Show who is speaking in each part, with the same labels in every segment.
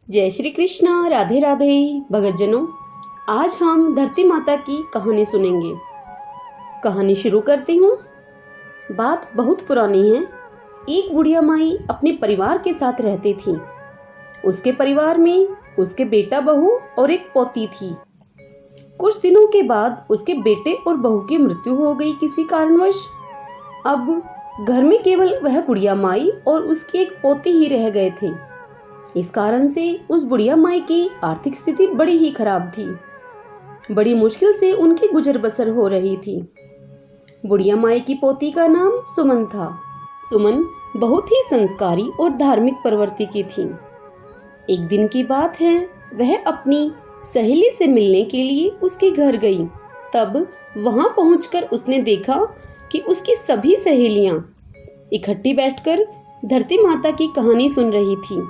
Speaker 1: जय श्री कृष्णा, राधे राधे भगतजनों। आज हम धरती माता की कहानी सुनेंगे। कहानी शुरू करती हूँ। बात बहुत पुरानी है। एक बुढ़िया माई अपने परिवार के साथ रहती थी। उसके परिवार में उसके बेटा, बहू और एक पोती थी। कुछ दिनों के बाद उसके बेटे और बहू की मृत्यु हो गई किसी कारणवश। अब घर में केवल वह बुढ़िया माई और उसकी एक पोती ही रह गए थे। इस कारण से उस बुढ़िया माई की आर्थिक स्थिति बड़ी ही खराब थी। बड़ी मुश्किल से उनकी गुजर बसर हो रही थी। बुढ़िया माई की पोती का नाम सुमन था। सुमन बहुत ही संस्कारी और धार्मिक प्रवृत्ति की थी। एक दिन की बात है, वह अपनी सहेली से मिलने के लिए उसके घर गई। तब वहां पहुंचकर उसने देखा कि उसकी सभी सहेलियां इकट्ठी बैठकर धरती माता की कहानी सुन रही थी।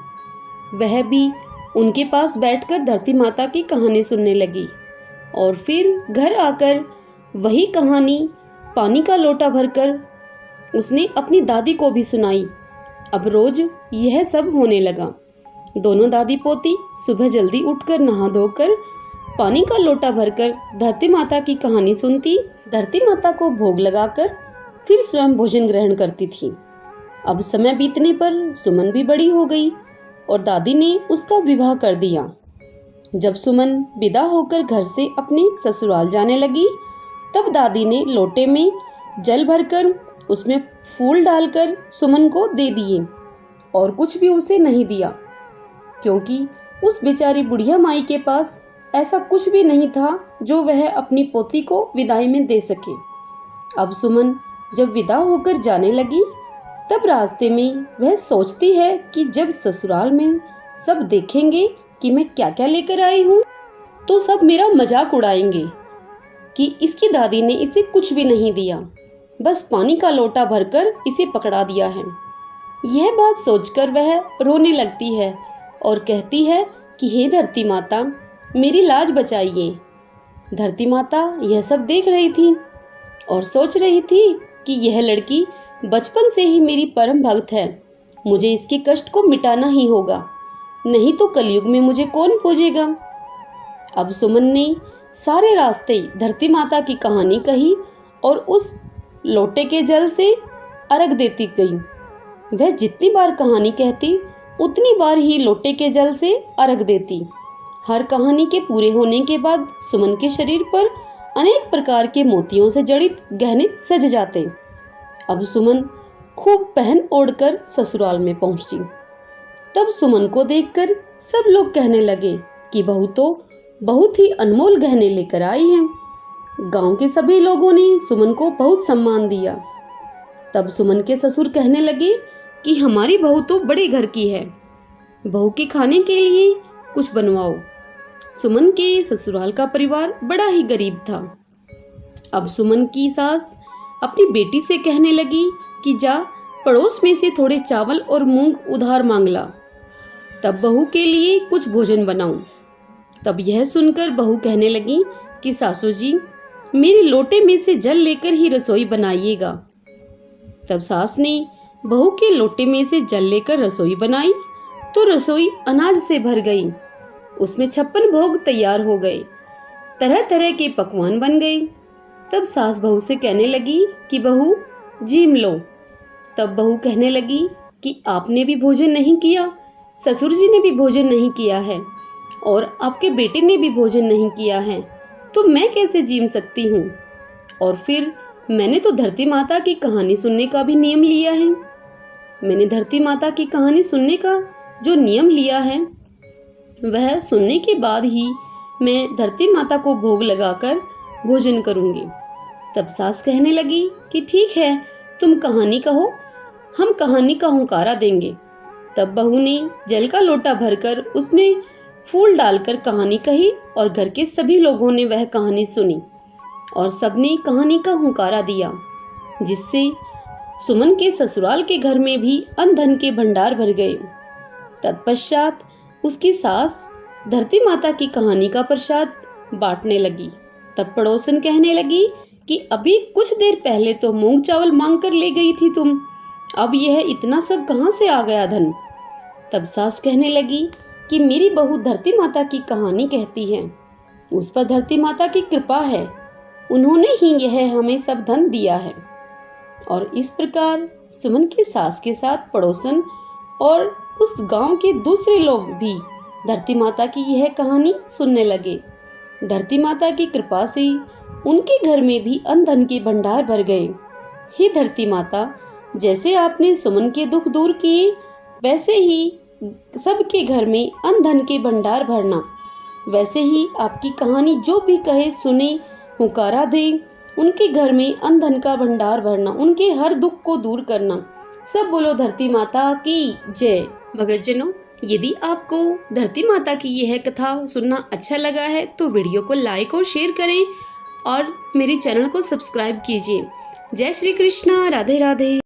Speaker 1: वह भी उनके पास बैठकर धरती माता की कहानी सुनने लगी और फिर घर आकर वही कहानी पानी का लोटा भरकर उसने अपनी दादी को भी सुनाई। अब रोज यह सब होने लगा। दोनों दादी पोती सुबह जल्दी उठकर नहा धोकर पानी का लोटा भरकर धरती माता की कहानी सुनती, धरती माता को भोग लगाकर फिर स्वयं भोजन ग्रहण करती थी। अब समय बीतने पर सुमन भी बड़ी हो गई और दादी ने उसका विवाह कर दिया। जब सुमन विदा होकर घर से अपने ससुराल जाने लगी, तब दादी ने लोटे में जल भरकर उसमें फूल डालकर सुमन को दे दिए और कुछ भी उसे नहीं दिया, क्योंकि उस बेचारी बुढ़िया माई के पास ऐसा कुछ भी नहीं था जो वह अपनी पोती को विदाई में दे सके। अब सुमन जब विदा होकर जाने लगी, तब रास्ते में वह सोचती है कि जब ससुराल में सब देखेंगे कि मैं क्या क्या लेकर आई हूँ, तो सब मेरा मजाक उड़ाएंगे कि इसकी दादी ने इसे कुछ भी नहीं दिया, बस पानी का लोटा भरकर इसे पकड़ा दिया है। यह बात सोचकर वह रोने लगती है और कहती है कि हे धरती माता, मेरी लाज बचाइए। धरती माता यह सब देख रही थी और सोच रही थी कि यह लड़की बचपन से ही मेरी परम भक्त है, मुझे इसके कष्ट को मिटाना ही होगा, नहीं तो कलयुग में मुझे कौन पूजेगा। अब सुमन ने सारे रास्ते धरती माता की कहानी कही और उस लोटे के जल से अर्घ देती गई। वह जितनी बार कहानी कहती, उतनी बार ही लोटे के जल से अर्घ देती। हर कहानी के पूरे होने के बाद सुमन के शरीर पर अनेक प्रकार के मोतियों से जड़ित गहने सज जाते। अब सुमन खूब पहन ओढ़कर ससुराल में पहुंची। तब सुमन को देखकर सब लोग कहने लगे कि बहू तो बहुत ही अनमोल गहने लेकर आई है। गांव के सभी लोगों ने सुमन को बहुत सम्मान दिया। तब सुमन के ससुर कहने लगे कि हमारी बहू तो बड़े घर की है, बहू के खाने के लिए कुछ बनवाओ। सुमन के ससुराल का परिवार बड़ा ही गरीब था। अब सुमन की सास अपनी बेटी से कहने लगी कि जा पड़ोस में से थोड़े चावल और मूंग उधार मांग ला, तब बहू के लिए कुछ भोजन बनाऊं। तब यह सुनकर बहू कहने लगी कि सासू जी, मेरे लोटे में से जल लेकर ही रसोई बनाइएगा। तब सास ने बहू के लोटे में से जल लेकर रसोई बनाई तो रसोई अनाज से भर गई। उसमें 56 भोग तैयार हो गए, तरह तरह के पकवान बन गए। तब सास बहू से कहने लगी कि बहू जीम लो। तब बहू कहने लगी कि आपने भी भोजन नहीं किया, ससुर जी ने भी भोजन नहीं किया है और आपके बेटे ने भी भोजन नहीं किया है, तो मैं कैसे जीम सकती हूँ। और फिर मैंने तो धरती माता की कहानी सुनने का भी नियम लिया है। मैंने धरती माता की कहानी सुनने का जो नियम लिया है, वह सुनने के बाद ही मैं धरती माता को भोग लगाकर भोजन करूंगी। तब सास कहने लगी कि ठीक है, तुम कहानी कहो, हम कहानी का हुंकारा देंगे। तब बहू ने जल का लोटा भरकर उसमें फूल डालकर कहानी कही और घर के सभी लोगों ने वह कहानी सुनी और सबने कहानी का हुंकारा दिया, जिससे सुमन के ससुराल के घर में भी अन्न धन के भंडार भर गए। तत्पश्चात उसकी सास धरती माता की कहानी का प्रसाद बांटने लगी। तब पड़ोसन कहने लगी कि अभी कुछ देर पहले तो मूंग चावल मांग कर ले गई थी तुम, अब यह इतना सब कहां से आ गया धन। तब सास कहने लगी कि मेरी बहू धरती माता की कहानी कहती है। उस पर धरती माता की कृपा है, उन्होंने ही यह हमें सब धन दिया है। और इस प्रकार सुमन की सास के साथ पड़ोसन और उस गांव के दूसरे लोग भी धरती माता की यह कहानी सुनने लगे। धरती माता की कृपा से उनके घर में भी अन्न धन के भंडार भर गए। हे धरती माता, जैसे आपने सुमन के दुख दूर किए, वैसे ही सबके घर में अन्न धन के भंडार भरना। वैसे ही आपकी कहानी जो भी कहे सुने, हुकारा दे, उनके घर में अन्न धन का भंडार भरना, उनके हर दुख को दूर करना। सब बोलो धरती माता की जय। भक्तजनों, यदि आपको धरती माता की यह कथा सुनना अच्छा लगा है तो वीडियो को लाइक और शेयर करें और मेरे चैनल को सब्सक्राइब कीजिए। जय श्री कृष्णा, राधे राधे।